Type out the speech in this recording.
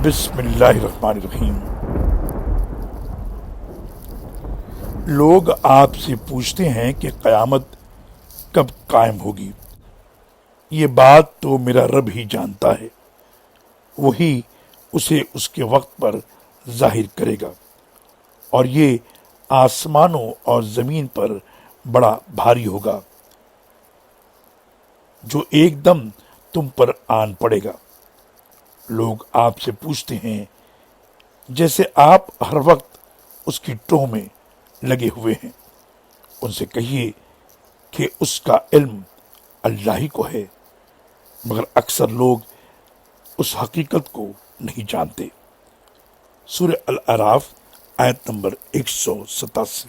بسم اللہ الرحمن الرحیم۔ لوگ آپ سے پوچھتے ہیں کہ قیامت کب قائم ہوگی۔ یہ بات تو میرا رب ہی جانتا ہے، وہی اسے اس کے وقت پر ظاہر کرے گا، اور یہ آسمانوں اور زمین پر بڑا بھاری ہوگا جو ایک دم تم پر آن پڑے گا۔ لوگ آپ سے پوچھتے ہیں جیسے آپ ہر وقت اس کی ٹوہ میں لگے ہوئے ہیں۔ ان سے کہیے کہ اس کا علم اللہ ہی کو ہے، مگر اکثر لوگ اس حقیقت کو نہیں جانتے۔ سورہ الاعراف آیت نمبر 187۔